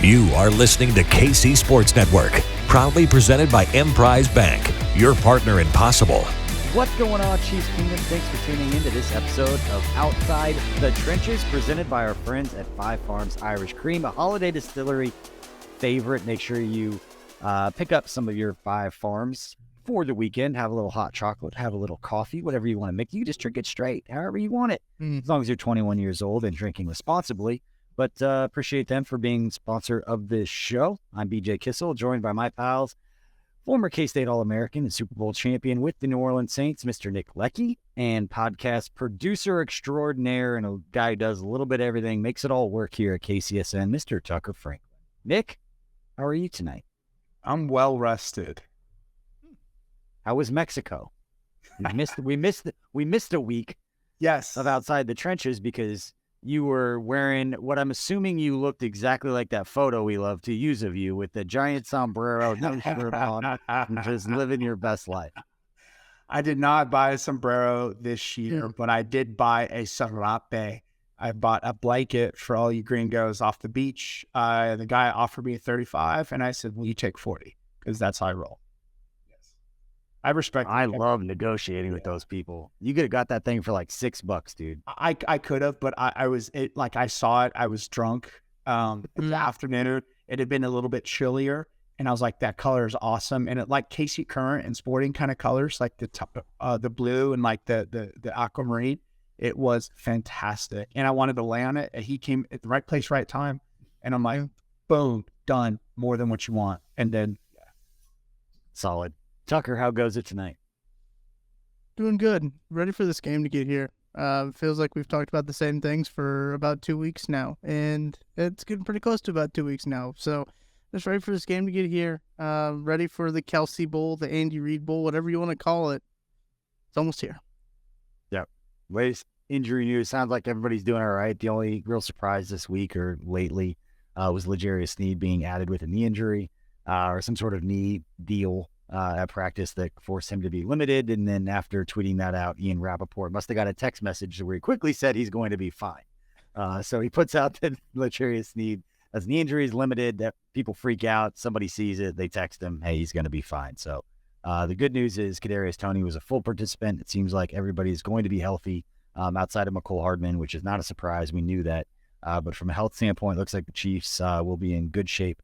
You are listening to KC Sports Network, proudly presented by Emprise Bank, your partner in possible. What's going on, Chiefs Kingdom? Thanks for tuning into this episode of Outside the Trenches, presented by our friends at Five Farms Irish Cream, a holiday distillery favorite. Make sure you pick up some of your Five Farms for the weekend. Have a little hot chocolate, have a little coffee, whatever you want to make. You just drink it straight, however you want it, as long as you're 21 years old and drinking responsibly. But appreciate them for being sponsor of this show. I'm BJ Kissel, joined by my pals, former K-State All-American and Super Bowl champion with the New Orleans Saints, Mr. Nick Leckey, and podcast producer extraordinaire and a guy who does a little bit of everything, makes it all work here at KCSN, Mr. Tucker Franklin. Nick, how are you tonight? I'm well rested. How was Mexico? We missed a week. Yes. Of Outside the Trenches because you were wearing what I'm assuming you looked exactly like that photo we love to use of you with the giant sombrero, no shirt on, and just living your best life. I did not buy a sombrero this year, but I did buy a sarape. I bought a blanket for all you gringos off the beach. The guy offered me 35, and I said, well, you take 40, because that's how I roll. Yes. I respect I love negotiating with those people. You could have got that thing for like $6, dude. I could have, but I saw it. I was drunk. Afternoon, it had been a little bit chillier, and I was like, that color is awesome. And it like Casey Current and sporting kind of colors, like the blue and like the aquamarine. It was fantastic. And I wanted to lay on it. And he came at the right place, right time. And I'm like, boom, done. More than what you want. And then, yeah. Solid. Tucker, how goes it tonight? Doing good. Ready for this game to get here. Feels like we've talked about the same things for about 2 weeks now. And it's getting pretty close to about 2 weeks now. So just ready for this game to get here. Ready for the Kelsey Bowl, the Andy Reid Bowl, whatever you want to call it. It's almost here. Yep. Latest injury news. Sounds like everybody's doing all right. The only real surprise this week or lately was L'Jarius Sneed being added with a knee injury or some sort of knee deal at practice that forced him to be limited. And then after tweeting that out, Ian Rappaport must have got a text message where he quickly said he's going to be fine. So he puts out that L'Jarius Sneed has knee injuries limited, that people freak out. Somebody sees it. They text him, hey, he's going to be fine. So the good news is Kadarius Toney was a full participant. It seems like everybody's going to be healthy outside of McCole Hardman, which is not a surprise. We knew that. But from a health standpoint, it looks like the Chiefs will be in good shape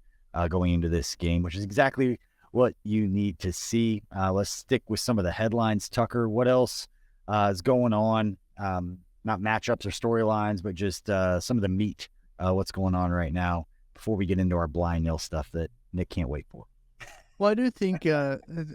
going into this game, which is exactly what you need to see. Let's stick with some of the headlines. Tucker, what else is going on? Not matchups or storylines, but just some of the meat, what's going on right now before we get into our blind nil stuff that Nick can't wait for. Well, I do think the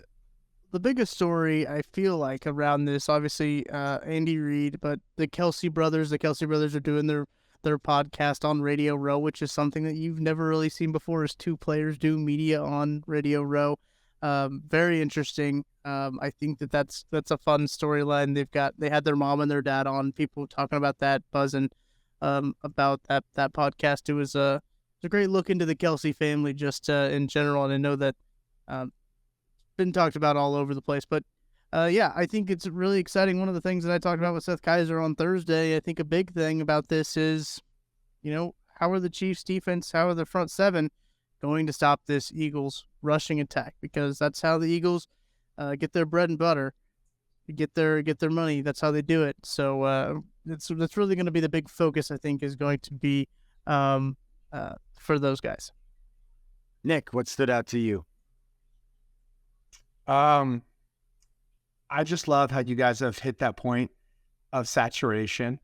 biggest story I feel like around this, obviously Andy Reid, but the Kelsey brothers are doing their podcast on Radio Row, which is something that you've never really seen before, is two players do media on Radio Row. Very interesting. I think that's a fun storyline. They had their mom and their dad on, people talking about that, buzzing about that podcast. It was a great look into the Kelsey family just in general, and I know that been talked about all over the place, but I think it's really exciting. One of the things that I talked about with Seth Kaiser on Thursday, I think a big thing about this is, how are the Chiefs defense, how are the front seven going to stop this Eagles rushing attack? Because that's how the Eagles get their bread and butter, get their money. That's how they do it. So that's really going to be the big focus, I think, is going to be for those guys. Nick, what stood out to you? I just love how you guys have hit that point of saturation,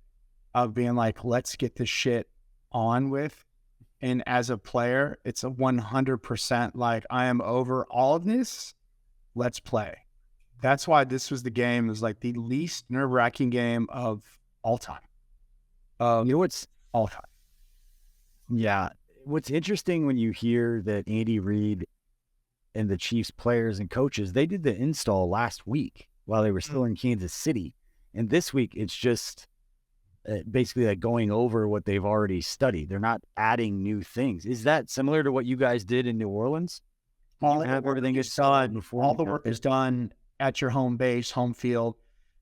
of being like, let's get this shit on with. And as a player, it's a 100% like, I am over all of this. Let's play. That's why this was the game. It was like the least nerve-wracking game of all time. What's all time. Yeah. What's interesting when you hear that Andy Reid and the Chiefs players and coaches, they did the install last week while they were still in Kansas City. And this week, it's just basically like going over what they've already studied. They're not adding new things. Is that similar to what you guys did in New Orleans? All the work is done at your home base, home field.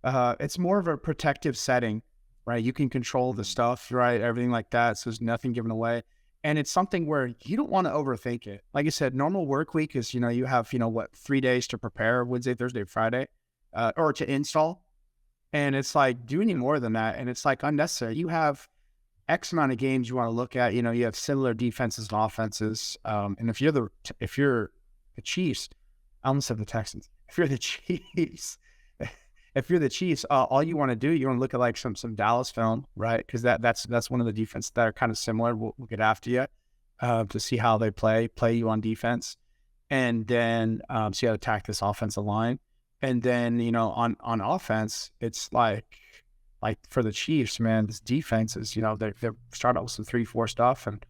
It's more of a protective setting, right? You can control the stuff, right? Everything like that. So there's nothing given away. And it's something where you don't want to overthink it. Like I said, normal work week is, you have, 3 days to prepare, Wednesday, Thursday, Friday, or to install. And it's like, do any more than that. And it's like unnecessary. You have X amount of games you want to look at. You have similar defenses and offenses. And if you're the Chiefs, I almost said the Texans. If you're the Chiefs, all you want to do, you want to look at like some Dallas film, right? Because that's one of the defenses that are kind of similar. We'll get after you to see how they play you on defense, and then see how to attack this offensive line. And then on offense, it's like for the Chiefs, man, this defense is they start out with some 3-4 stuff, and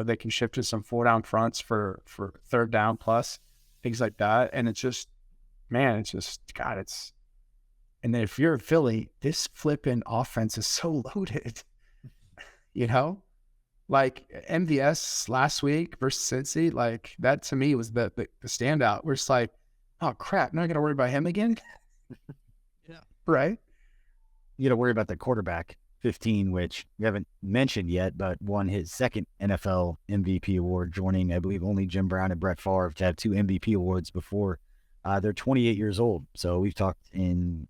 they can shift to some 4-down fronts for third down plus things like that. And it's just, man, God, it's. And then if you're Philly, this flipping offense is so loaded, like MVS last week versus Cincy, like that to me was the standout. We're just like, oh crap, now I got to worry about him again. Yeah. Right. You got to worry about the quarterback 15, which we haven't mentioned yet, but won his second NFL MVP award, joining, I believe, only Jim Brown and Brett Favre to have 2 MVP awards before they're 28 years old. So we've talked in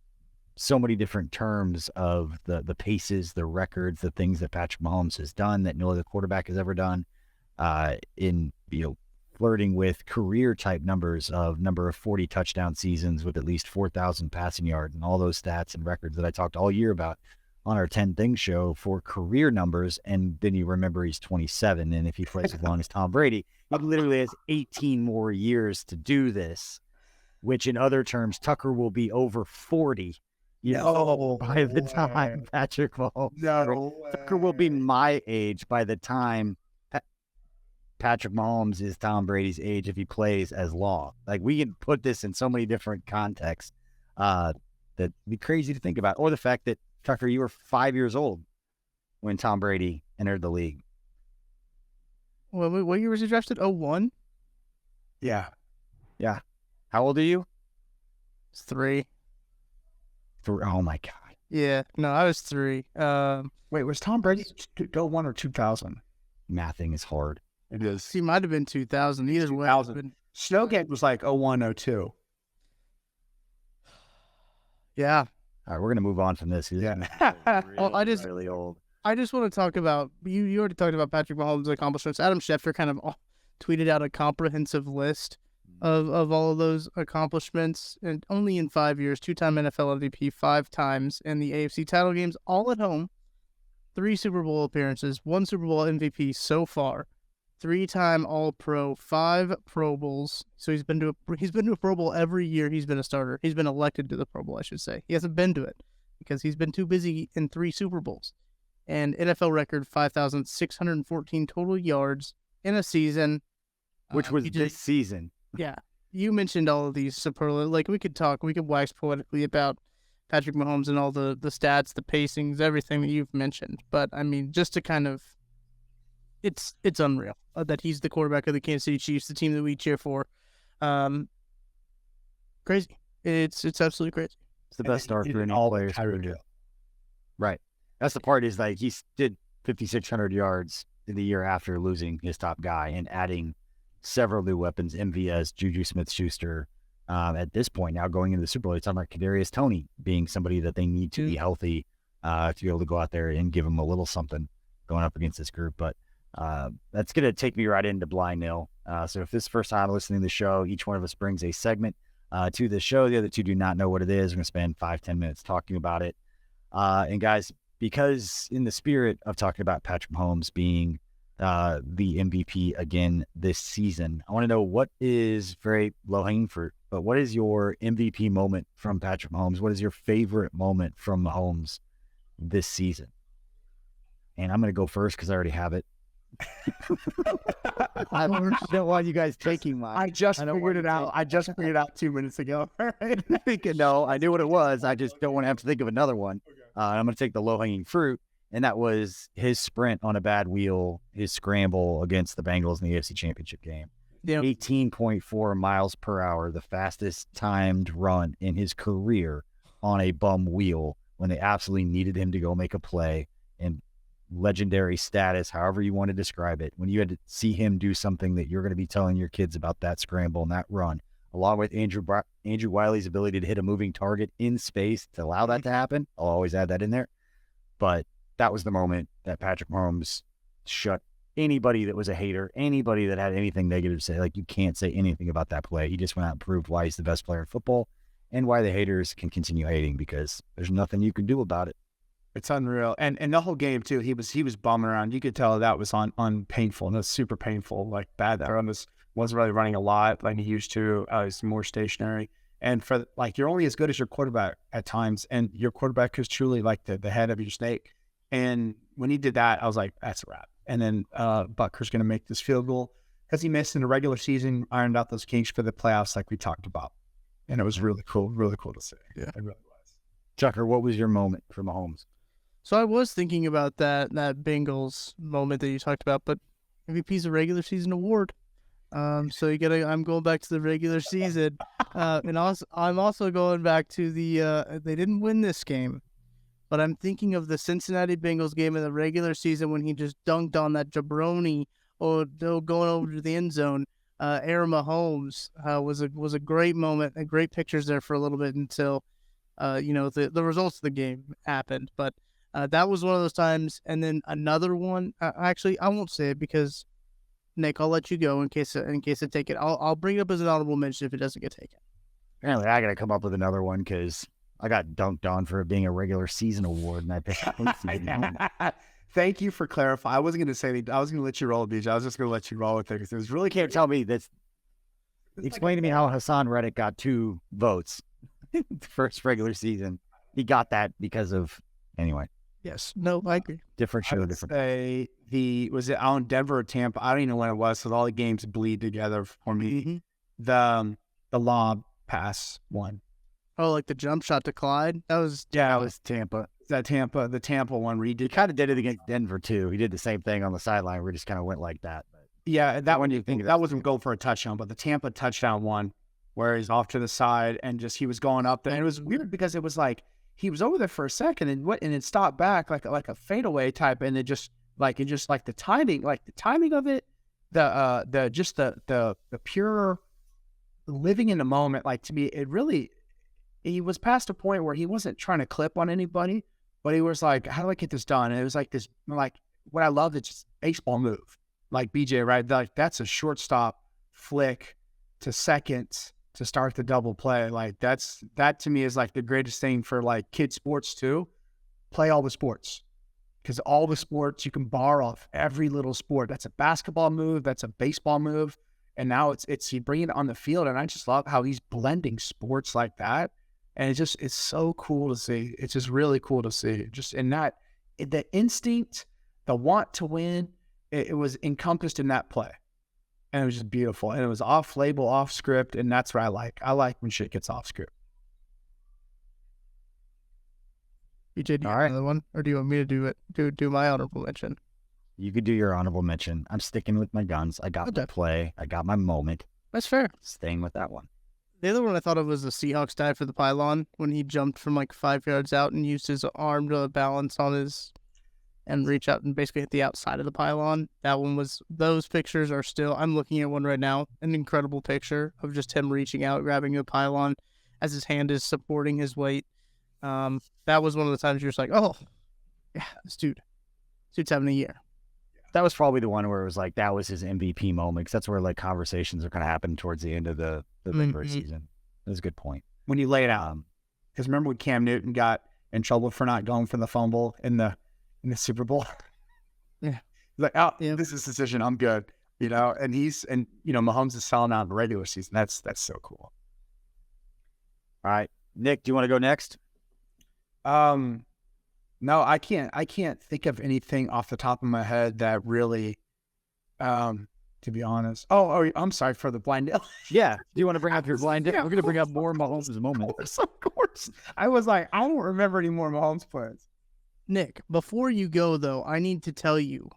so many different terms of the paces, the records, the things that Patrick Mahomes has done that no other quarterback has ever done, in flirting with career type numbers of number of 40 touchdown seasons with at least 4,000 passing yards, and all those stats and records that I talked all year about on our 10 Things show for career numbers. And then you remember he's 27, and if he plays as long as Tom Brady, he literally has 18 more years to do this, which in other terms, Tucker will be over 40 by the time Patrick Mahomes. Tucker will be my age by the time Patrick Mahomes is Tom Brady's age if he plays as long. Like, we can put this in so many different contexts that'd be crazy to think about. Or the fact that, Tucker, you were 5 years old when Tom Brady entered the league. Well, what year was he drafted? 01? Yeah. How old are you? It's 3. Oh my God. Yeah. No, I was 3. Wait, was Tom Brady 01 or 2000? Mathing is hard. It is. He might have been 2000. Either way. 2000. Snowgate was like 01, 02. Yeah. All right, we're gonna move on from this. Yeah. Really, really old. I just want to talk about, you already talked about Patrick Mahomes' accomplishments. Adam Schefter kind of tweeted out a comprehensive list of all of those accomplishments, and only in 5 years, 2-time NFL MVP, 5 times in the AFC title games, all at home, 3 Super Bowl appearances, 1 Super Bowl MVP so far, 3-time All-Pro, 5 Pro Bowls. So he's been to a Pro Bowl every year he's been a starter. He's been elected to the Pro Bowl, I should say. He hasn't been to it because he's been too busy in 3 Super Bowls. And NFL record 5,614 total yards in a season. Which was this season. Yeah. You mentioned all of these superlative. Like, we could wax poetically about Patrick Mahomes and all the stats, the pacings, everything that you've mentioned. But, I mean, just to kind of, it's unreal that he's the quarterback of the Kansas City Chiefs, the team that we cheer for. Crazy. It's absolutely crazy. It's the best start for any player's career. Right. That's the part, is like, he did 5,600 yards in the year after losing his top guy and adding several new weapons, MVS, Juju Smith-Schuster. At this point now, going into the Super Bowl, it's talking about Kadarius Toney being somebody that they need to be healthy to be able to go out there and give him a little something going up against this group. But that's going to take me right into Blind Nil. So if this is the first time listening to the show, each one of us brings a segment to the show. The other two do not know what it is. We're going to spend 5-10 minutes talking about it. And guys, because in the spirit of talking about Patrick Mahomes being the MVP again this season, I want to know, what is very low-hanging fruit, but what is your MVP moment from Patrick Mahomes? What is your favorite moment from Mahomes this season? And I'm going to go first because I already have it. I don't want you guys taking mine. I just figured it out. I just figured it out 2 minutes ago. No, I knew what it was. I just don't want to have to think of another one. I'm going to take the low-hanging fruit, and that was his sprint on a bad wheel, his scramble against the Bengals in the AFC Championship game. Yep. 18.4 miles per hour, the fastest timed run in his career on a bum wheel when they absolutely needed him to go make a play. And legendary status, however you want to describe it, when you had to see him do something that you're going to be telling your kids about that scramble and that run, along with Andrew Wiley's ability to hit a moving target in space to allow that to happen. I'll always add that in there. But that was the moment that Patrick Mahomes shut anybody that was a hater, anybody that had anything negative to say. Like, you can't say anything about that play. He just went out and proved why he's the best player in football and why the haters can continue hating, because there's nothing you can do about it. It's unreal. And the whole game too, he was bumming around. You could tell that was on painful, and it was super painful, like bad throw. Wasn't really running a lot like he used to. He's more stationary. And for like, you're only as good as your quarterback at times, and your quarterback is truly like the head of your snake. And when he did that, I was like, that's a wrap. And then Butker's going to make this field goal because he missed in the regular season, ironed out those kinks for the playoffs like we talked about. And it was really cool to see. Yeah, it really was. Chucker, what was your moment for Mahomes? So I was thinking about that Bengals moment that you talked about, but MVP's a regular season award. So I'm going back to the regular season, and also I'm also going back to the they didn't win this game, but I'm thinking of the Cincinnati Bengals game in the regular season when he just dunked on that jabroni or going over to the end zone. Aaron Mahomes was a great moment and great pictures there for a little bit until the results of the game happened. But that was one of those times. And then another one, actually I won't say it because Nick, I'll let you go in case I take it. I'll bring it up as an honorable mention if it doesn't get taken. Apparently, I got to come up with another one because I got dunked on for it being a regular season award, and I picked postseason. Thank you for clarifying. I wasn't going to say anything. I was going to let you roll, BJ. I was just going to let you roll with it because it was really Can't tell me this. Explain to me how Hassan Reddick got 2 votes the first regular season. He got that because of anyway. Yes. No, I agree. Different show, different. Say was it out in Denver or Tampa? I don't even know when it was. So all the games bleed together for me. Mm-hmm. The lob pass one. Oh, like the jump shot to Clyde? That was Tampa. The Tampa one where he He kind of did it against Denver too. He did the same thing on the sideline where he just kind of went like that. But yeah, that one you think that wasn't going for a touchdown, but the Tampa touchdown one where he's off to the side and just he was going up there. And it was weird because it was like he was over there for a second and it stopped back like a fadeaway type, and it just like the timing of it, the pure living in the moment. Like, to me, he was past a point where he wasn't trying to clip on anybody, but he was like, how do I get this done? And it was like this, like, what I love is just baseball move. Like BJ, right? Like, that's a shortstop flick to second to start the double play. Like, that to me is like the greatest thing for like kid sports too. Play all the sports, because all the sports you can borrow off every little sport. That's a basketball move. That's a baseball move. And now it's he bringing it on the field. And I just love how he's blending sports like that. And it's so cool to see. It's just really cool to see. Just in that, the instinct, the want to win, it was encompassed in that play. And it was just beautiful. And it was off label, off script. And that's what I like. I like when shit gets off script. BJ, do you have another one? Or do you want me to do it? Do my honorable mention? You could do your honorable mention. I'm sticking with my guns. I got the play. I got my moment. That's fair. Staying with that one. The other one I thought of was the Seahawks dive for the pylon when he jumped from like 5 yards out and used his arm to balance on his and reach out and basically hit the outside of the pylon. That one was, those pictures are still, I'm looking at one right now, an incredible picture of just him reaching out, grabbing the pylon as his hand is supporting his weight. That was one of the times you're just like, oh, yeah, this dude's having a year. That was probably the one where it was like, that was his MVP moment, because that's where like conversations are kind of happening towards the end of the first season. That's a good point. When you lay it out, because remember when Cam Newton got in trouble for not going for the fumble in the Super Bowl? Yeah. He's like, oh, yeah, this is the decision. I'm good. And Mahomes is selling out in the regular season. That's so cool. All right. Nick, do you want to go next? No, I can't think of anything off the top of my head that really, to be honest. Oh, I'm sorry for the blind. Yeah. Do you want to bring up your blind? Yeah, we're going to bring up more Mahomes moments. Of course. I was like, I don't remember any more Mahomes plays. Nick, before you go though, I need to tell you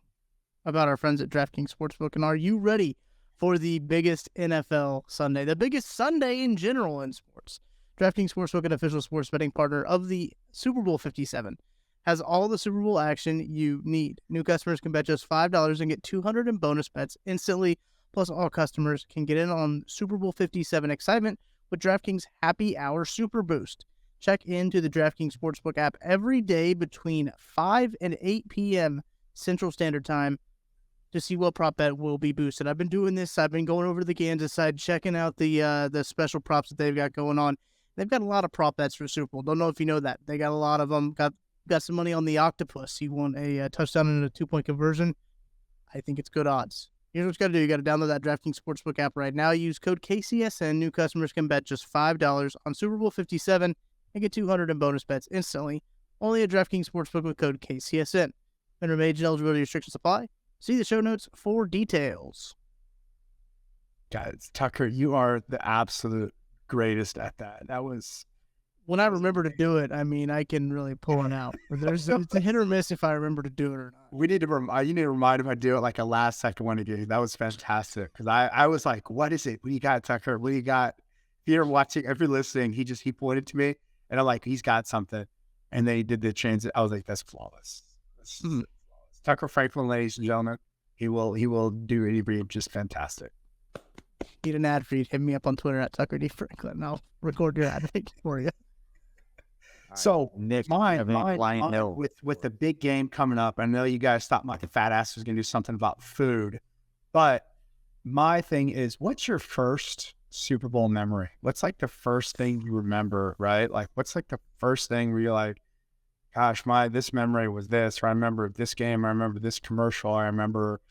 about our friends at DraftKings Sportsbook. And are you ready for the biggest NFL Sunday, the biggest Sunday in general in sports? DraftKings Sportsbook, an official sports betting partner of the Super Bowl LVII. has all the Super Bowl action you need. New customers can bet just $5 and get 200 in bonus bets instantly. Plus, all customers can get in on Super Bowl 57 excitement with DraftKings Happy Hour Super Boost. Check into the DraftKings Sportsbook app every day between 5 and 8 p.m. Central Standard Time to see what prop bet will be boosted. I've been doing this. I've been going over to the Kansas side, checking out the special props that they've got going on. They've got a lot of prop bets for Super Bowl. Don't know if you know that. They got a lot of them. Got some money on the octopus. He won a touchdown and a 2-point conversion. I think it's good odds. Here's what you got to do. You got to download that DraftKings Sportsbook app right now. Use code KCSN. New customers can bet just $5 on Super Bowl 57 and get 200 in bonus bets instantly. Only at DraftKings Sportsbook with code KCSN. Minimum age and eligibility restrictions apply. See the show notes for details. Guys, Tucker, you are the absolute greatest at that. That was... When I remember to do it, I mean, I can really pull it out. But it's a hit or miss if I remember to do it or not. We need to you need to remind him I do it like a last second one again. That was fantastic. Because I was like, what is it? What do you got, Tucker? What do you got? If you're watching, if you're listening, he pointed to me and I'm like, he's got something. And then he did the transit. I was like, that's flawless. That's flawless. Tucker Franklin, ladies and gentlemen, he will do anything just fantastic. Need an ad feed, hit me up on Twitter at Tucker D. Franklin, and I'll record your ad for you. So, Nick, mine with the big game coming up, I know you guys thought the fat ass was going to do something about food, but my thing is, what's your first Super Bowl memory? What's like the first thing you remember, right? Like, what's like the first thing where you're like, gosh, this memory was this, or I remember this game, I remember this commercial, I remember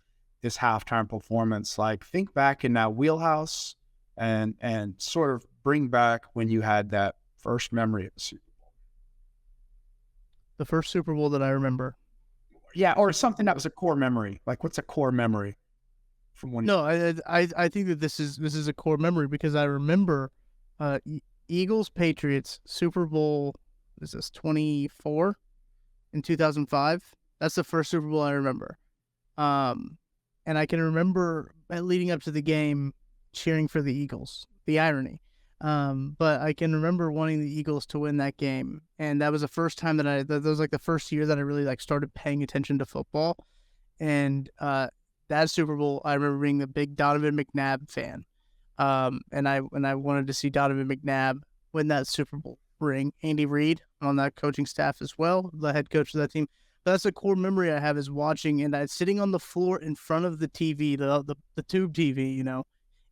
this halftime performance. Like, think back in that wheelhouse and sort of bring back when you had that first memory of the Super Bowl. The first Super Bowl that I remember. Yeah, or something that was a core memory. Like, what's a core memory from when? No, I think that this is a core memory because I remember Eagles Patriots Super Bowl. Is this 24 in 2005? That's the first Super Bowl I remember. And I can remember leading up to the game cheering for the Eagles. The irony. But I can remember wanting the Eagles to win that game. And that was the first time that was like the first year that I really like started paying attention to football. And that Super Bowl, I remember being the big Donovan McNabb fan. And I wanted to see Donovan McNabb win that Super Bowl ring. Andy Reid on that coaching staff as well, the head coach of that team. But that's a core memory I have, is watching and sitting on the floor in front of the TV, the tube TV, you know,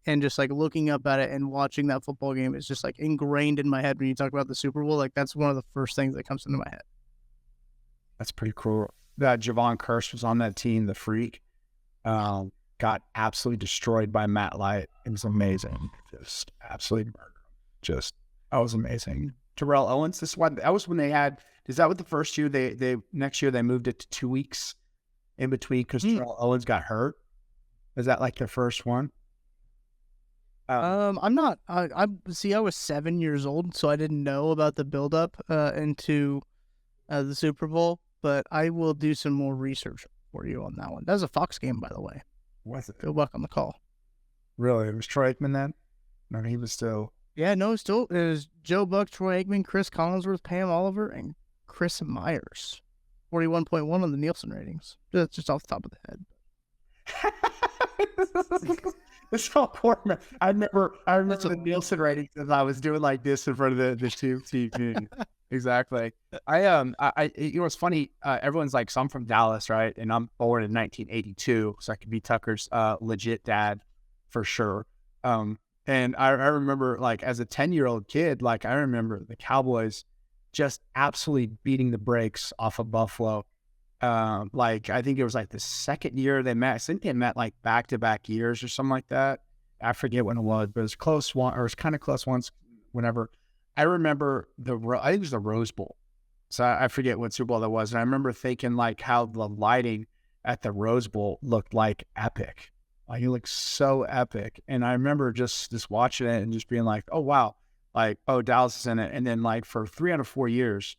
and just like looking up at it and watching that football game is just like ingrained in my head. When you talk about the Super Bowl, like that's one of the first things that comes into my head. That's pretty cool. That Javon Curse was on that team, the Freak. Got absolutely destroyed by Matt Light. It was amazing. Just absolutely murdered him. That was amazing. Terrell Owens, that was when they had, is that what the first year next year they moved it to 2 weeks in between because Terrell Owens got hurt? Is that like their first one? I'm not, I was 7 years old, so I didn't know about the buildup into the Super Bowl, but I will do some more research for you on that one. That was a Fox game, by the way. Was it? Good luck on the call. Really? It was Troy Aikman then? No, he was still... Yeah, no, it was Joe Buck, Troy Aikman, Chris Collinsworth, Pam Oliver, and Chris Myers. 41.1 on the Nielsen ratings. Just off the top of the head. It's all core. I remember the Nielsen ratings as I was doing like this in front of the tube TV. Exactly. It's funny. Everyone's like, so I'm from Dallas, right? And I'm born in 1982, so I could be Tucker's legit dad for sure. And I remember, like, as a 10-year-old kid, like, I remember the Cowboys just absolutely beating the brakes off of Buffalo. Like, I think it was like the second year they met. I think they met like back-to-back years or something like that. I forget when it was, but it was close one, or it was kind of close once, whenever. I remember I think it was the Rose Bowl. So I forget what Super Bowl that was. And I remember thinking like how the lighting at the Rose Bowl looked like epic. Like, it looked so epic. And I remember just watching it and just being like, oh, wow. Like, oh, Dallas is in it. And then, like, for 3 out of 4 years,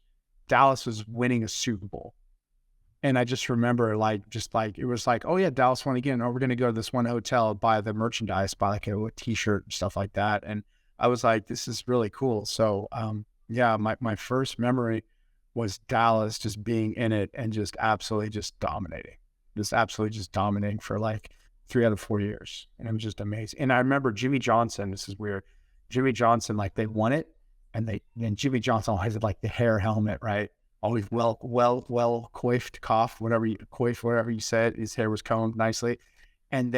Dallas was winning a Super Bowl. And I just remember, like, it was like, oh, yeah, Dallas won again. Oh, we're going to go to this one hotel, buy the merchandise, buy, like, a T-shirt and stuff like that. And I was like, this is really cool. So, yeah, my first memory was Dallas just being in it and just absolutely just dominating for like 3 out of 4 years. And it was just amazing. And I remember Jimmy Johnson, this is weird. Jimmy Johnson, like they won it, and Jimmy Johnson always had like the hair helmet, right? Always well coiffed, whatever you said. His hair was combed nicely. And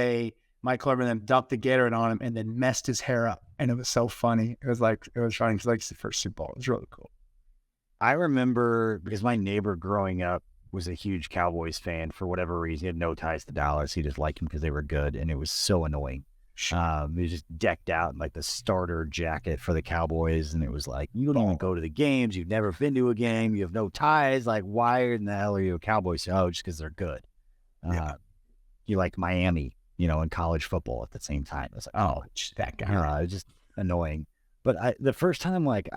Mike Clever and them dumped the Gatorade on him and then messed his hair up. And it was so funny. It was funny because like it's the first Super Bowl. It was really cool. I remember because my neighbor growing up was a huge Cowboys fan for whatever reason. He had no ties to Dallas. He just liked them because they were good, and it was so annoying. He was just decked out in like the starter jacket for the Cowboys, and it was like, you don't even go to the games. You've never been to a game. You have no ties. Like, why in the hell are you a Cowboys fan? Oh, just because they're good. You like Miami, in college football at the same time. It was like, oh, that guy. It was just annoying. But the first time, like,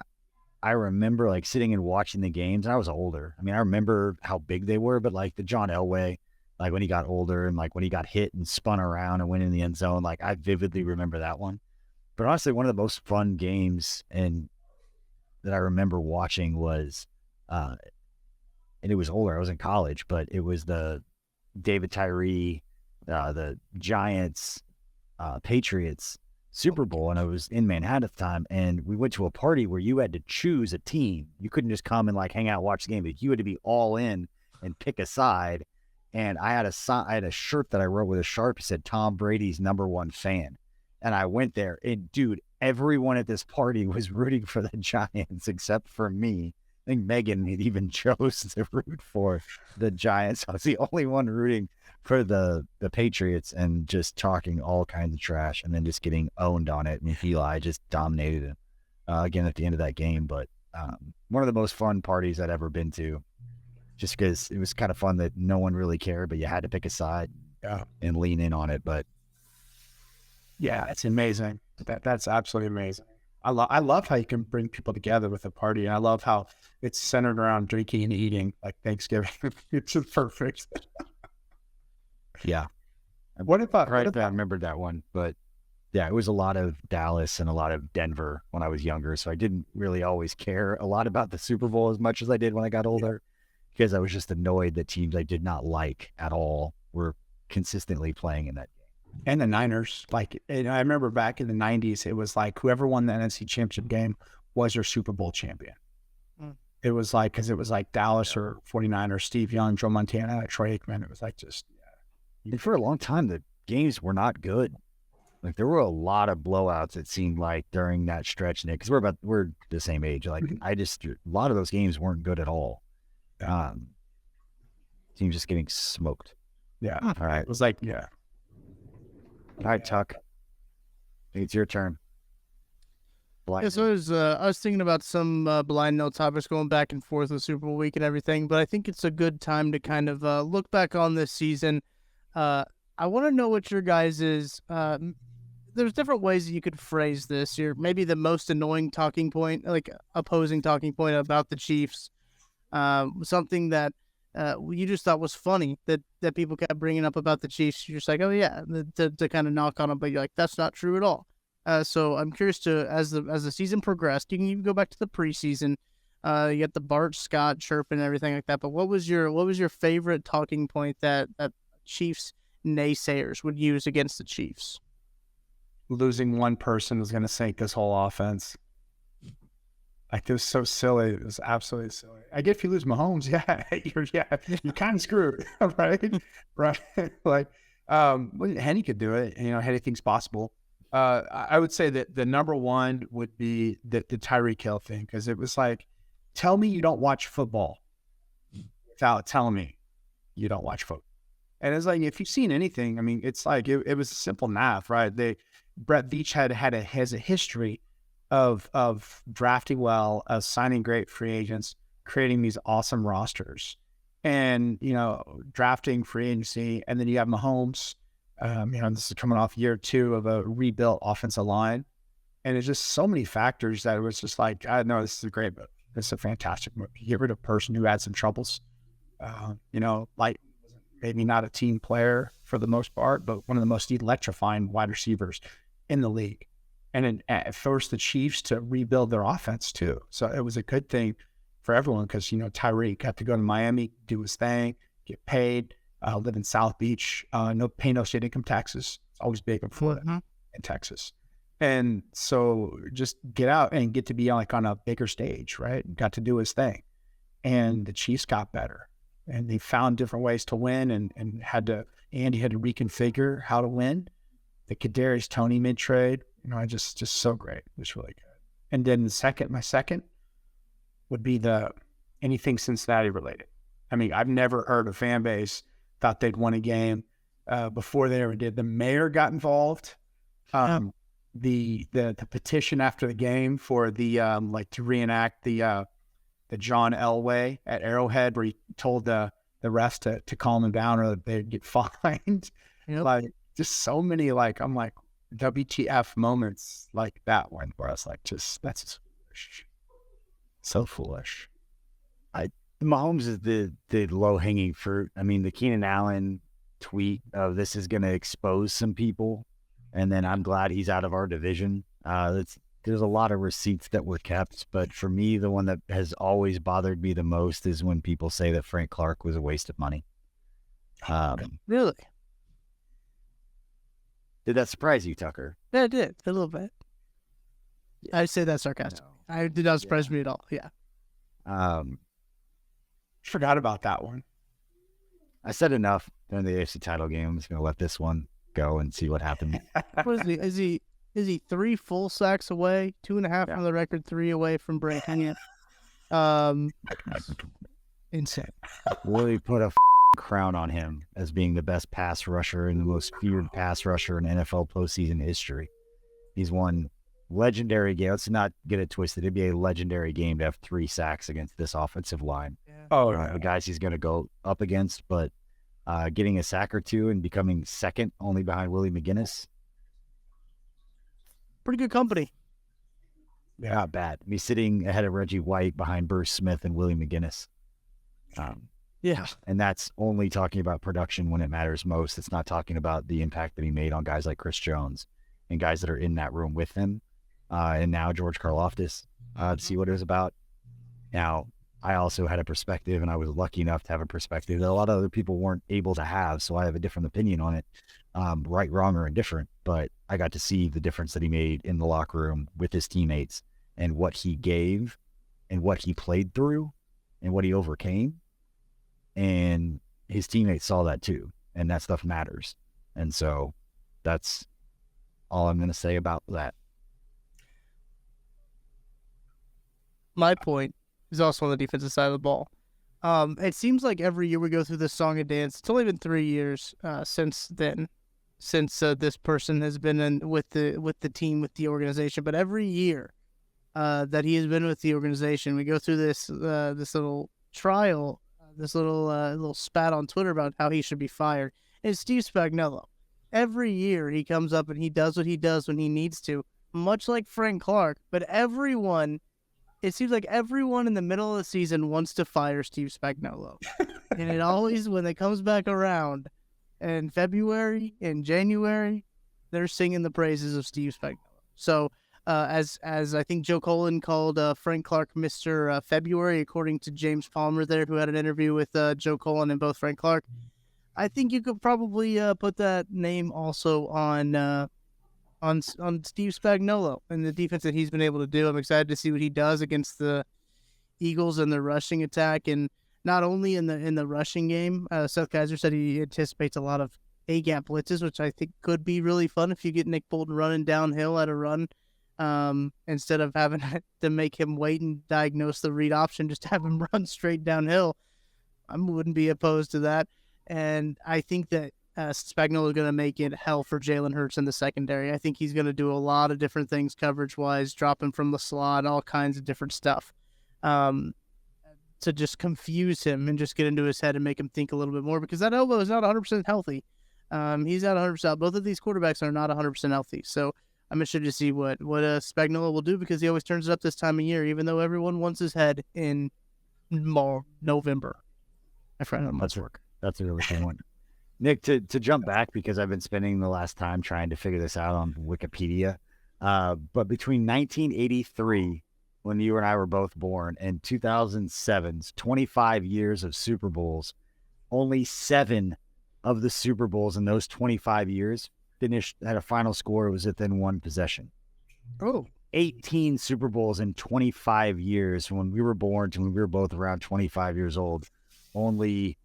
I remember like sitting and watching the games, and I was older. I mean, I remember how big they were, but like the John Elway, like when he got older and like when he got hit and spun around and went in the end zone, like I vividly remember that one. But honestly, one of the most fun games and that I remember watching was, and it was older. I was in college, but it was the David Tyree, the Giants, Patriots Super Bowl, and I was in Manhattan at the time, and we went to a party where you had to choose a team. You couldn't just come and like hang out, watch the game, but you had to be all in and pick a side. And I had a shirt that I wrote with a Sharpie, said Tom Brady's #1 fan. And I went there, and dude, everyone at this party was rooting for the Giants except for me. I think Megan even chose to root for the Giants. I was the only one rooting for the Patriots and just talking all kinds of trash and then just getting owned on it. And Eli just dominated it again at the end of that game. But one of the most fun parties I'd ever been to, just because it was kind of fun that no one really cared, but you had to pick a side and lean in on it. But yeah, it's amazing. That's absolutely amazing. I love how you can bring people together with a party. And I love how it's centered around drinking and eating, like Thanksgiving. It's just perfect. Yeah. What if I remembered that one, but yeah, it was a lot of Dallas and a lot of Denver when I was younger. So I didn't really always care a lot about the Super Bowl as much as I did when I got older, because I was just annoyed that teams I did not like at all were consistently playing in that game. And the Niners, like, and I remember back in the 90s, it was like whoever won the NFC Championship game was your Super Bowl champion. It was like, because it was like Dallas or 49ers, Steve Young, Joe Montana, Troy Aikman. It was like just, And for a long time, the games were not good. Like there were a lot of blowouts, it seemed like, during that stretch, Nick, because we're the same age. Like a lot of those games weren't good at all. Teams just getting smoked. Yeah. All right. It was like, All right, Tuck. I think it's your turn. So I was thinking about some blind note topics going back and forth with Super Bowl week and everything, but I think it's a good time to kind of look back on this season. I want to know what your guys' is. There's different ways that you could phrase this. Maybe the most annoying talking point, like opposing talking point about the Chiefs. Something that you just thought was funny that people kept bringing up about the Chiefs. You're just like, oh yeah, to kind of knock on them, but you're like, that's not true at all. So I'm curious to, as the season progressed, you can even go back to the preseason. You get the Bart Scott chirp and everything like that. But what was your favorite talking point that Chiefs naysayers would use against the Chiefs? Losing one person is going to sink this whole offense. Like, it was so silly. It was absolutely silly. I get if you lose Mahomes, you're kind of screwed, right? Right. Like, Henny could do it. Anything's possible. I would say that the #1 would be the Tyreek Hill thing, because it was like, tell me you don't watch football without telling me you don't watch football. And it's like, if you've seen anything, I mean, it's like it was simple math, right? Brett Veach has a history of drafting well, of signing great free agents, creating these awesome rosters, and drafting free agency, and then you have Mahomes. This is coming off year 2 of a rebuilt offensive line, and it's just so many factors that it was just like, I know this is a great move. It's a fantastic move. You get rid of a person who had some troubles, like maybe not a team player for the most part, but one of the most electrifying wide receivers in the league. And it forced the Chiefs to rebuild their offense too. So it was a good thing for everyone because, Tyreek got to go to Miami, do his thing, get paid, live in South Beach, pay no state income taxes. It's always big in Florida and Texas. And so just get out and get to be on a bigger stage, right? Got to do his thing. And the Chiefs got better. And they found different ways to win and Andy had to reconfigure how to win. The Kadarius Toney mid-trade, just so great. It was really good. And then my second would be anything Cincinnati related. I mean, I've never heard a fan base thought they'd won a game before they ever did. The mayor got involved. The petition after the game for the to reenact the John Elway at Arrowhead, where he told the refs to calm them down or they'd get fined. Like just so many I'm like WTF moments like that one where I was like, that's just foolish. So foolish. Mahomes is the low hanging fruit. I mean, the Keenan Allen tweet of this is going to expose some people, and then I'm glad he's out of our division. There's a lot of receipts that were kept, but for me, the one that has always bothered me the most is when people say that Frank Clark was a waste of money. Really? Did that surprise you, Tucker? Yeah, it did. A little bit. I say that sarcastically. No. I did not surprise me at all. Yeah. Forgot about that one. I said enough during the AFC title game. I'm just going to let this one go and see what happens. What is he? Is he 3 full sacks away? 2.5 from the record, 3 away from breaking it. Insane. Willie put a crown on him as being the best pass rusher and the most feared pass rusher in NFL postseason history. He's won legendary game. Let's not get it twisted. It'd be a legendary game to have 3 sacks against this offensive line. Yeah. The guys he's going to go up against, but getting a sack or 2 and becoming second only behind Willie McGinnis. Pretty good company. Yeah, not bad. Me sitting ahead of Reggie White behind Bruce Smith and Willie McGinnis. Yeah. And that's only talking about production when it matters most. It's not talking about the impact that he made on guys like Chris Jones and guys that are in that room with him. And now George Karlaftis to see what it was about. Now, I also had a perspective, and I was lucky enough to have a perspective that a lot of other people weren't able to have, so I have a different opinion on it, right, wrong, or indifferent. But I got to see the difference that he made in the locker room with his teammates and what he gave and what he played through and what he overcame. And his teammates saw that too, and that stuff matters. And so that's all I'm going to say about that. My point is also on the defensive side of the ball. It seems like every year we go through this song and dance. It's only been 3 years since then, since this person has been with the team, with the organization. But every year that he has been with the organization, we go through this little trial, this little spat on Twitter about how he should be fired. And it's Steve Spagnuolo. Every year he comes up and he does what he does when he needs to, much like Frank Clark. But it seems like everyone in the middle of the season wants to fire Steve Spagnuolo. And it always, when it comes back around in February, in January, they're singing the praises of Steve Spagnuolo. So as I think Joe Colin called Frank Clark Mr. February, according to James Palmer there, who had an interview with Joe Colin and both Frank Clark, I think you could probably put that name also on Steve Spagnuolo and the defense that he's been able to do. I'm excited to see what he does against the Eagles and the rushing attack, and not only in the rushing game. Seth Kaiser said he anticipates a lot of A-gap blitzes, which I think could be really fun if you get Nick Bolton running downhill at a run, instead of having to make him wait and diagnose the read option, just have him run straight downhill. I wouldn't be opposed to that. And I think that Spagnuolo is going to make it hell for Jalen Hurts in the secondary. I think he's going to do a lot of different things coverage-wise, drop him from the slot, all kinds of different stuff, to just confuse him and just get into his head and make him think a little bit more, because that elbow is not 100% healthy. He's not 100%. Both of these quarterbacks are not 100% healthy. So I'm interested to see what Spagnuolo will do, because he always turns it up this time of year, even though everyone wants his head in November. I forgot how much work. That's a really good one. Nick, to jump back, because I've been spending the last time trying to figure this out on Wikipedia, but between 1983, when you and I were both born. In 2007's 25 years of Super Bowls, only 7 of the Super Bowls in those 25 years finished at a final score was within 1 possession. Oh, 18 Super Bowls in 25 years from when we were born to when we were both around 25 years old. Only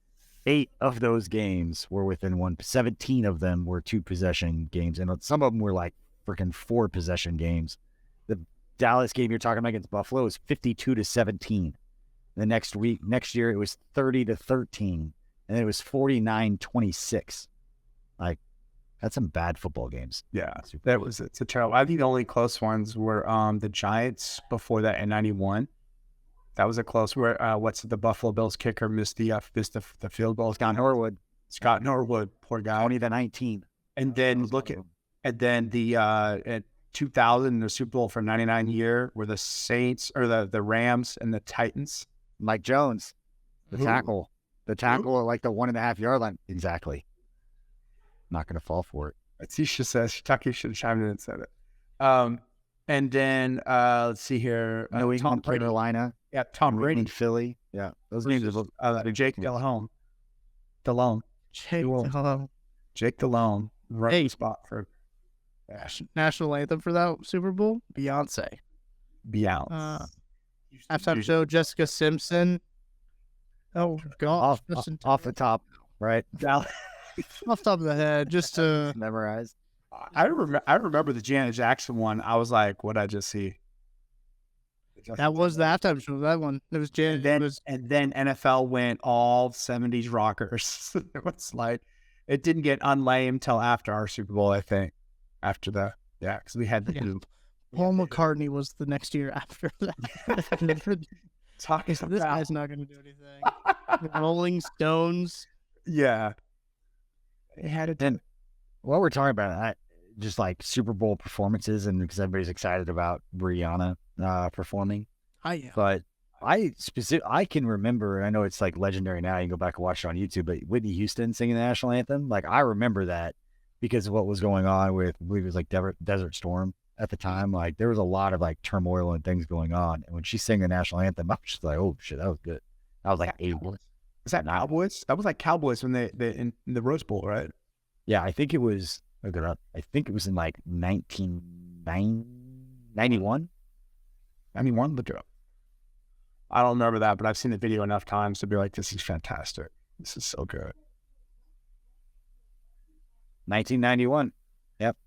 8 of those games were within 1. 17 of them were 2 possession games. And some of them were like freaking 4 possession games. The Dallas game you're talking about against Buffalo was 52-17. The next year, it was 30-13. And then it was 49-26. Like, that's some bad football games. Yeah, it's a terrible. I think the only close ones were the Giants before that in '91. That was a close where the Buffalo Bills kicker missed the field goal. Scott Norwood, poor guy. 20-19. And then at 2000, the Super Bowl for '99 year were the Saints or the Rams and the Titans. Mike Jones, the tackle at like the 1.5 yard line. Exactly. Not going to fall for it. Atisha says Tucky should have chimed in and said it. And then let's see here. New England, Carolina. Yeah, Tom Brady. Philly. Yeah, those names are Jake Delhomme. Jake Delhomme. Right spot for national anthem for that Super Bowl. Beyonce. Halftime show. Jessica Simpson. Oh gosh, off the top, right? Off the top of the head, just to memorize. I remember the Janet Jackson one. I was like, "What did I just see?" That was the halftime show. That one. It was Janet. And then NFL went all 70s rockers. It was like it didn't get unlame till after our Super Bowl, I think. After the because we had the Paul McCartney was the next year after that. Talking this guy's not going to do anything. Rolling Stones. Yeah. It had it. And while we're talking about that, just like Super Bowl performances, and because everybody's excited about Rihanna performing. But I can remember, and I know it's like legendary now. You can go back and watch it on YouTube, but Whitney Houston singing the national anthem, like I remember that because of what was going on with, I believe it was like Desert Storm at the time. Like there was a lot of like turmoil and things going on. And when she sang the national anthem, I was just like, oh shit, that was good. I was like 8. Was that Cowboys? That was like Cowboys when they in the Rose Bowl, right? Yeah, I think it was. Look it up. I think it was in like 1991. 91, look it up. I don't remember that, but I've seen the video enough times to be like, this is fantastic. This is so good. 1991. Yep.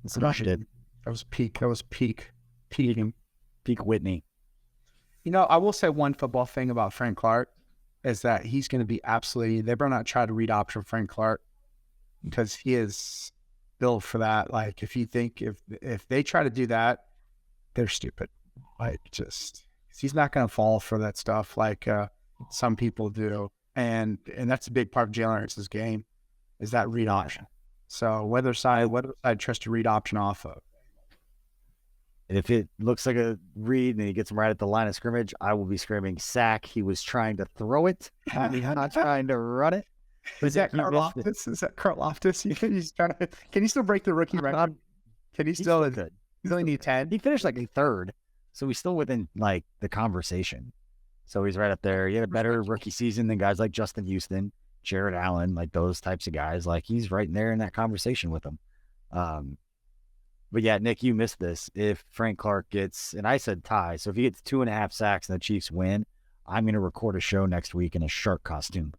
That's what I did. That was peak. Peaking. Peak Whitney. You know, I will say one football thing about Frank Clark is that he's going to be absolutely, they better not try to read option Frank Clark because he is built for that. Like if they try to do that, they're stupid. Like he's not going to fall for that stuff like some people do. And that's a big part of Jalen Hurts' game is that read option. So whether side trust to read option off of. And if it looks like a read and he gets him right at the line of scrimmage, I will be screaming sack. He was trying to throw it. He's not trying to run it. Is that Karlaftis? Is that Karlaftis? He's trying to. Can he still break the rookie record? Can he still? Good. He's only need 10. He finished like a third, so he's still within like the conversation. So he's right up there. He had a better rookie season than guys like Justin Houston, Jared Allen, like those types of guys. Like he's right in there in that conversation with them. But yeah, Nick, you missed this. If Frank Clark gets, and I said tie, so if he gets 2.5 sacks and the Chiefs win, I'm going to record a show next week in a shark costume.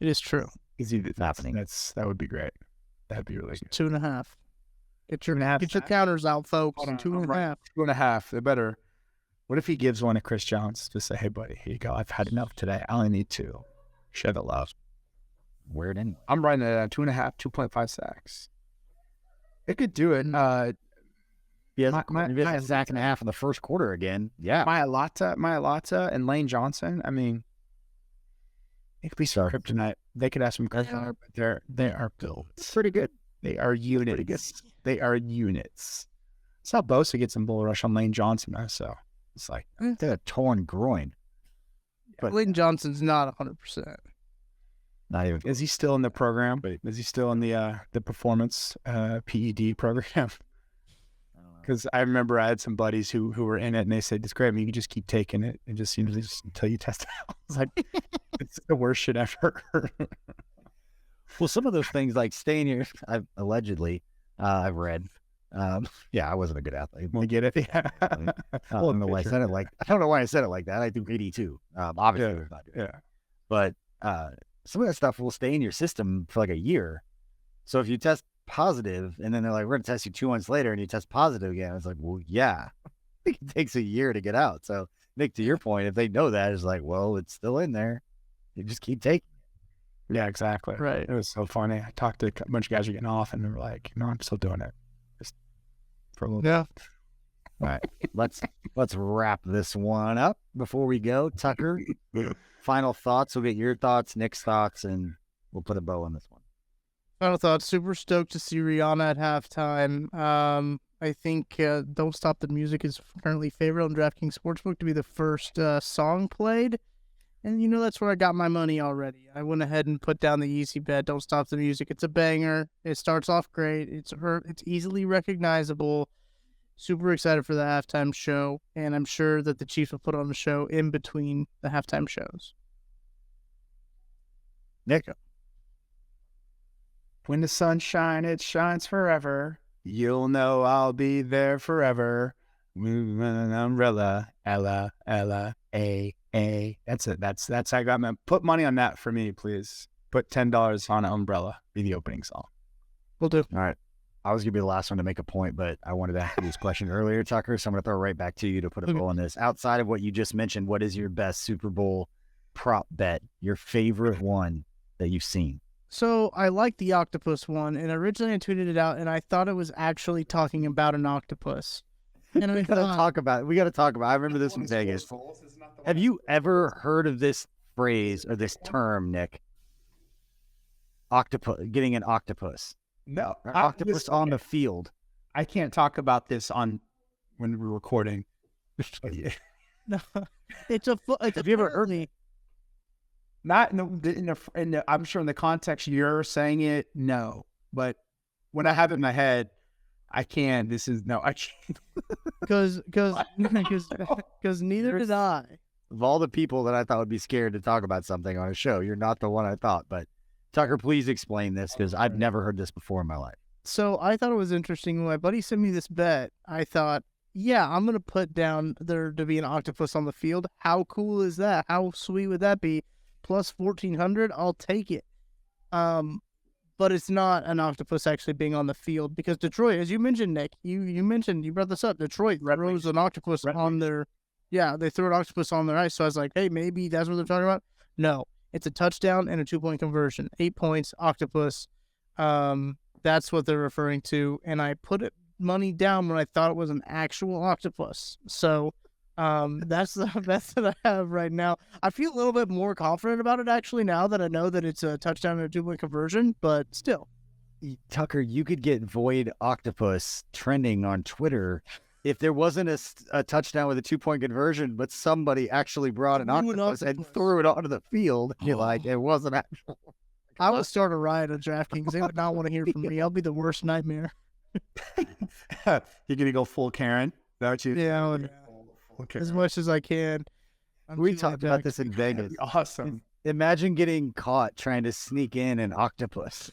It is true. It's happening. That would be great. That'd be really good. 2.5. Get your counters out, folks. 2.5. 2.5. They better. What if he gives one to Chris Jones to say, hey, buddy, here you go. I've had enough today. I only need 2. Share the love. Weird anyway. I'm writing it at 2.5, 2.5 sacks. It could do it. Yeah, maybe a sack and a half in the first quarter again. Yeah. Mailata and Lane Johnson. I mean, it could be some kryptonite. They could have some kryptonite, but they are built. It's pretty good. They are units. They are units. I saw Bosa get some bull rush on Lane Johnson, though, so it's like they had a torn groin. But Lane Johnson's not 100%. Not even. Is he still in the program? Is he still in the performance PED program? Because I remember I had some buddies who were in it, and they said, "It's great. I mean, you can just keep taking it, and just until you test it out." It's like it's the worst shit ever. Well, some of those things like staying here, allegedly, I've read. Yeah, I wasn't a good athlete. I get it. Yeah. I don't know why I said it like. I don't know why I said it like that. I do 82. Obviously, Yeah. it's not good. Yeah. But some of that stuff will stay in your system for like a year. So if you test positive, and then they're like, "We're gonna test you 2 months later," and you test positive again, it's like, well, yeah, it takes a year to get out. So Nick, to your point, if they know that, it's like, well, it's still in there. You just keep taking. Yeah, exactly. Right. It was so funny. I talked to a bunch of guys who are getting off, and they were like, "No, I'm still doing it, just for a little." Yeah. All right, let's wrap this one up before we go. Tucker, final thoughts. We'll get your thoughts, Nick's thoughts, and we'll put a bow on this one. Final thoughts. Super stoked to see Rihanna at halftime. I think "Don't Stop the Music" is currently favored on DraftKings Sportsbook to be the first song played. And that's where I got my money already. I went ahead and put down the easy bet. "Don't Stop the Music." It's a banger. It starts off great. It's easily recognizable. Super excited for the halftime show, and I'm sure that the Chiefs will put on a show in between the halftime shows. Nick, When the sun shines, it shines forever. You'll know I'll be there forever. Moving an umbrella, Ella, A. That's it. That's I got my put money on that for me, please. Put $10 on an umbrella. Be the opening song. We'll do. all right. I was gonna be the last one to make a point, but I wanted to ask you this question earlier, Tucker. So I'm gonna throw it right back to you to put a bow on this. Outside of what you just mentioned, what is your best Super Bowl prop bet? Your favorite one that you've seen? So I like the octopus one, and originally I tweeted it out, and I thought it was actually talking about an octopus. And I We gotta thought, talk about it. We gotta talk about it. I remember this in Vegas. Have you ever heard of this phrase or this term, Nick? Octopus, getting an octopus. No, Or octopus on the field. I can't talk about this on when we're recording. no, it's a. Have you ever heard? Not in the, I'm sure in the context you're saying it, no. But when I have it in my head, I can. I can't. Because neither did I. Of all the people that I thought would be scared to talk about something on a show, you're not the one I thought. But Tucker, please explain this because I've never heard this before in my life. So I thought it was interesting. When my buddy sent me this bet, I thought, yeah, I'm going to put down there to be an octopus on the field. How cool is that? How sweet would that be? Plus 1,400, I'll take it. But it's not an octopus actually being on the field because Detroit, as you mentioned, Nick, you brought this up. Detroit throws an octopus on their, they threw an octopus on their ice. So I was like, hey, maybe that's what they're talking about. No, it's a touchdown and a 2-point conversion. 8 points, octopus. That's what they're referring to. And I put money down when I thought it was an actual octopus. So that's the best that I have right now. I feel a little bit more confident about it actually now that I know that it's a touchdown and a 2-point conversion, but still. Tucker, you could get Void Octopus trending on Twitter if there wasn't a touchdown with a 2-point conversion, but somebody actually brought an octopus and threw it onto the field. You're like, it wasn't actual. I would start a riot on DraftKings. They would not want to hear from me. I'll be the worst nightmare. You're gonna go full Karen? Is that what you? Yeah, as much as I can. We talked about this in Vegas. Awesome. Imagine getting caught trying to sneak in an octopus.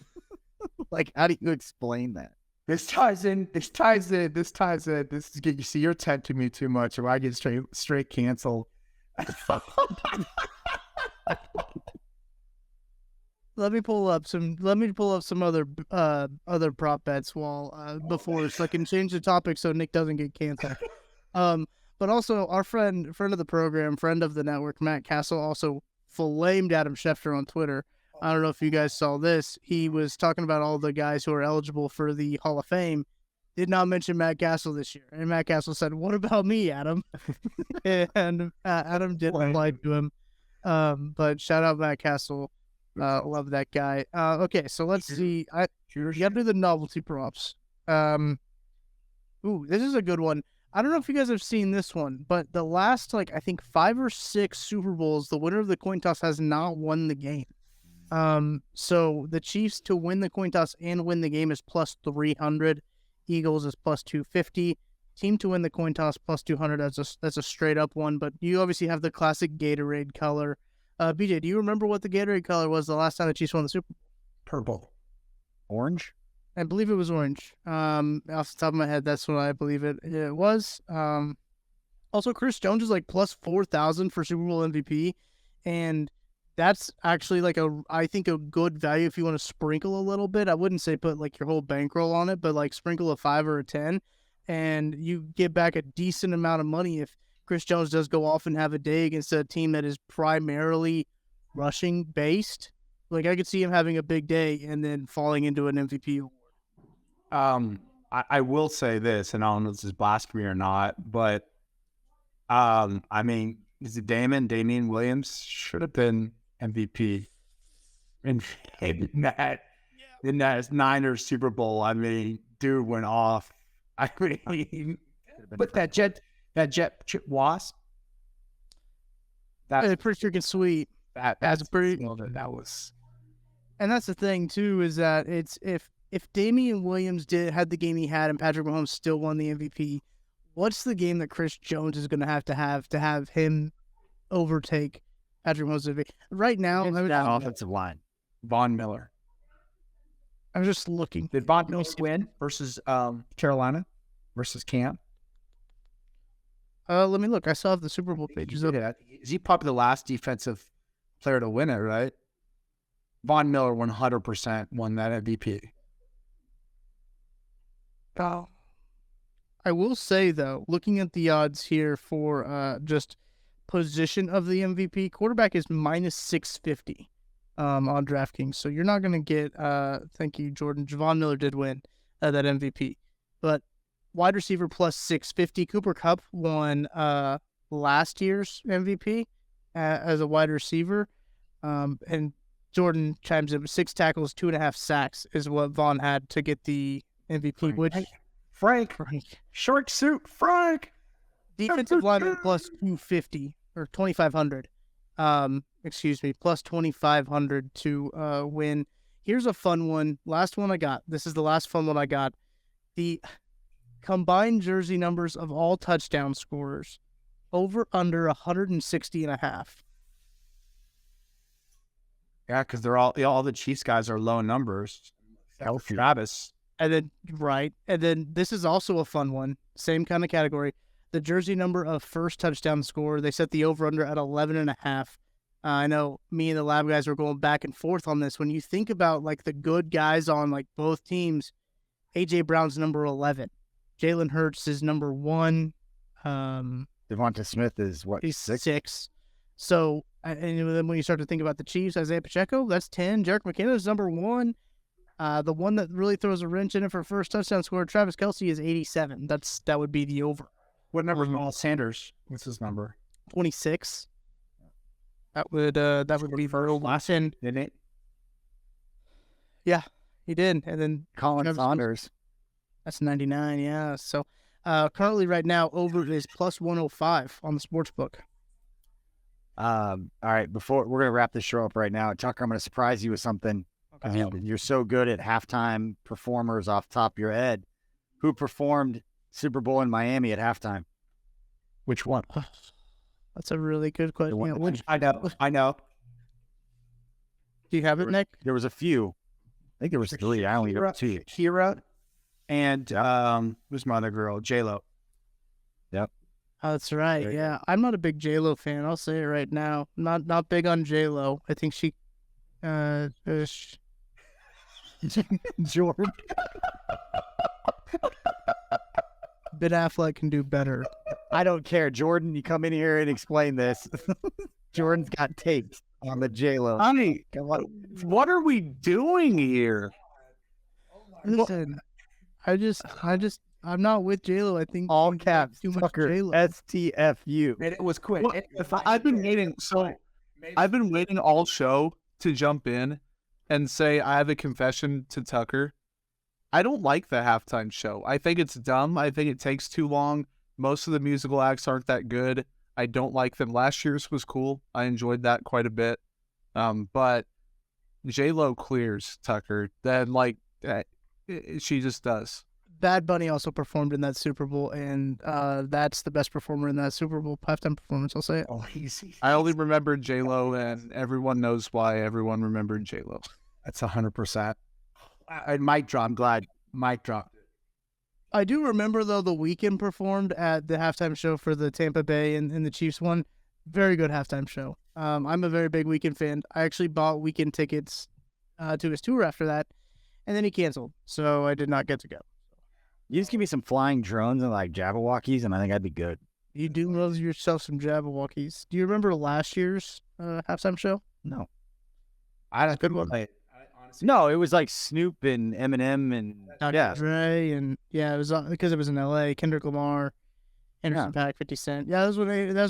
Like, how do you explain that? This ties in. This is get you see you're tempting me too much, or I get straight canceled. Let me pull up some other prop bets before so I can change the topic so Nick doesn't get canceled. But also our friend of the program, friend of the network, Matt Kissel, also flamed Adam Schefter on Twitter. I don't know if you guys saw this. He was talking about all the guys who are eligible for the Hall of Fame. Did not mention Matt Kissel this year. And Matt Kissel said, "What about me, Adam?" And Adam didn't reply to him. But shout out Matt Kissel. Love that guy. Okay, so let's see. You got to do the novelty props. This is a good one. I don't know if you guys have seen this one, but the last, I think 5 or 6 Super Bowls, the winner of the coin toss has not won the game. So the Chiefs to win the coin toss and win the game is plus 300. Eagles is plus 250. team to win the coin toss plus 200. That's a straight up one. But you obviously have the classic Gatorade color. BJ, do you remember what the Gatorade color was the last time the Chiefs won the Super Bowl? Purple. Orange? I believe it was orange. Off the top of my head, that's what I believe it was. Also, Chris Jones is like plus 4,000 for Super Bowl MVP, and that's actually I think a good value if you want to sprinkle a little bit. I wouldn't say put like your whole bankroll on it, but like sprinkle a 5 or a 10, and you get back a decent amount of money if Chris Jones does go off and have a day against a team that is primarily rushing based. Like I could see him having a big day and then falling into an MVP award. I will say this, and I don't know if this is blasphemy or not, but I mean, is it Damian Williams should have been MVP in that Niners Super Bowl. I mean, dude went off. I mean, but that jet wasp. That's pretty freaking sweet. That's pretty. That was. And that's the thing too, is that it's if Damian Williams had the game he had and Patrick Mahomes still won the MVP, what's the game that Chris Jones is going to have him overtake Patrick Mahomes? Right now, offensive line. Von Miller. I was just looking. Did Von Miller win versus Carolina versus Cam? Let me look. I saw the Super Bowl pages. Yeah, is he probably the last defensive player to win it? Right. Von Miller 100% won that MVP. Oh. I will say, though, looking at the odds here for just position of the MVP, quarterback is minus 650 on DraftKings. So you're not going to get, thank you, Jordan. Javon Miller did win that MVP. But wide receiver plus 650. Cooper Kupp won last year's MVP as a wide receiver. And Jordan chimes in, 6 tackles, 2.5 sacks is what Vaughn had to get the MVP, which... Frank. Short suit, Frank. Defensive lineman plus 250 or 2,500. Plus 2,500 to win. Here's a fun one. Last one I got. This is the last fun one I got. The combined jersey numbers of all touchdown scorers over under 160.5. Yeah, because they're all the Chiefs guys are low numbers. Travis. And then this is also a fun one. Same kind of category. The jersey number of first touchdown scorer. They set the over-under at 11.5. I know me and the lab guys were going back and forth on this. When you think about like the good guys on like both teams, A.J. Brown's number 11. Jalen Hurts is number 1. Devonta Smith is what? He's 6? 6. So, and then when you start to think about the Chiefs, Isaiah Pacheco, that's 10. Jerick McKinnon is number 1. The one that really throws a wrench in it for first touchdown scorer, Travis Kelce, is 87. That would be the over. What number is Miles Sanders? What's his number? 26. That would be the last end. Didn't it? Yeah, he did. And then Colin Saunders. That's 99. Yeah. So currently, right now, over is plus 105 on the sports book. All right, before we're gonna wrap this show up right now, Tucker, I'm gonna surprise you with something. Okay. You're so good at halftime performers off the top of your head. Who performed Super Bowl in Miami at halftime? Which one? That's a really good question. Yeah, I know. Do you have it, Nick? There was a few. I think there was 3. I only got 2. Kira and who's my other girl? J-Lo. Yep. Oh, that's right. Yeah, I'm not a big J-Lo fan. I'll say it right now. Not big on J-Lo. I think she Jordan. Ben Affleck can do better. I don't care. Jordan, you come in here and explain this. Jordan's got takes on the J-Lo. Honey, what are we doing here? Listen, I'm not with J-Lo. I think All caps, too much Tucker, J-Lo. STFU. And it was quick. Well, I've been waiting all show to jump in and say I have a confession to Tucker. I don't like the halftime show. I think it's dumb. I think it takes too long. Most of the musical acts aren't that good. I don't like them. Last year's was cool. I enjoyed that quite a bit. But J-Lo clears Tucker. Then she just does. Bad Bunny also performed in that Super Bowl, and that's the best performer in that Super Bowl halftime performance. I'll say it. Oh, easy. I only remember J-Lo, and everyone knows why everyone remembered J-Lo. That's 100%. Mic drop. I'm glad mic dropped it. I do remember, though, The Weeknd performed at the halftime show for the Tampa Bay and the Chiefs one. Very good halftime show. I'm a very big Weeknd fan. I actually bought Weeknd tickets to his tour after that, and then he canceled, so I did not get to go. You just give me some flying drones and like Jabberwockies, and I think I'd be good. You do love yourself some Jabberwockies. Do you remember last year's halftime show? No. I had a good one. No, it was like Snoop and Eminem and Dr. Dre, and it was because it was in L.A. Kendrick Lamar, Anderson .Paak, 50 Cent. Yeah, that was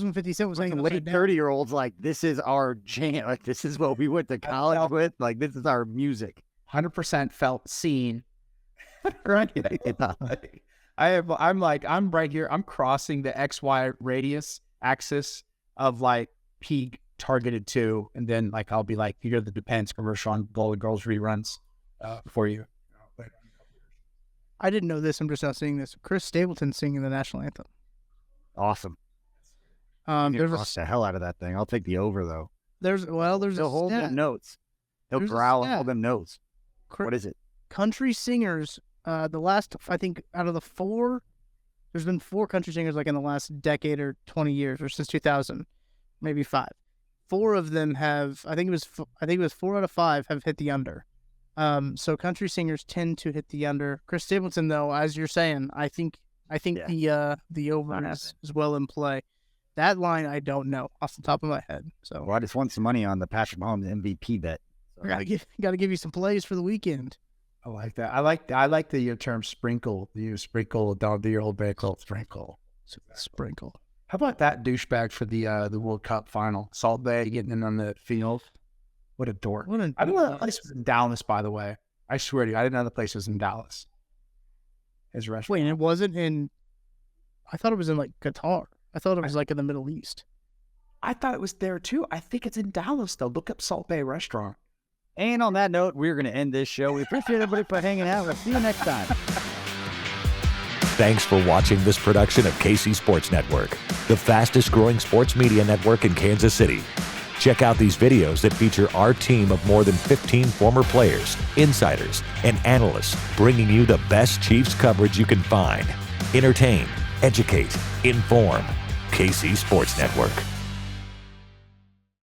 when 50 Cent was like late 30-year-olds. Like, this is our jam. Like, this is what we went to college with. Like, this is our music. 100% felt seen. Right. I'm right here. I'm crossing the XY radius axis of like peak targeted to, and then like I'll be like, you hear the Depends commercial on Golden Girls reruns for you. I didn't know this. I'm just now seeing this. Chris Stapleton singing the national anthem. Awesome. There's the hell out of that thing. I'll take the over though. He'll hold them notes. He'll growl and hold them notes. What is it? Country singers. The last, I think, out of the 4, there's been 4 country singers like in the last decade or 20 years, or since 2000, maybe 5. 4 of them have, I think it was 4 out of 5 have hit the under. So country singers tend to hit the under. Chris Stapleton, though, as you're saying, I think the over is well in play. That line I don't know off the top of my head. So I just won some money on the Patrick Mahomes MVP bet. So got to give you some plays for the weekend. I like that. I like the term sprinkle. You sprinkle down the old bagel sprinkle. Sprinkle. How about that douchebag for the World Cup final? Salt Bay getting in on the field. What a dork. I didn't know that place was in Dallas, by the way. I swear to you, I didn't know the place was in Dallas. His restaurant. Wait, and it wasn't in, I thought it was in like Qatar. I thought it was like in the Middle East. I thought it was there too. I think it's in Dallas though. Look up Salt Bay Restaurant. And on that note, we're going to end this show. We appreciate everybody for hanging out. We'll see you next time. Thanks for watching this production of KC Sports Network, the fastest growing sports media network in Kansas City. Check out these videos that feature our team of more than 15 former players, insiders, and analysts bringing you the best Chiefs coverage you can find. Entertain, educate, inform. KC Sports Network.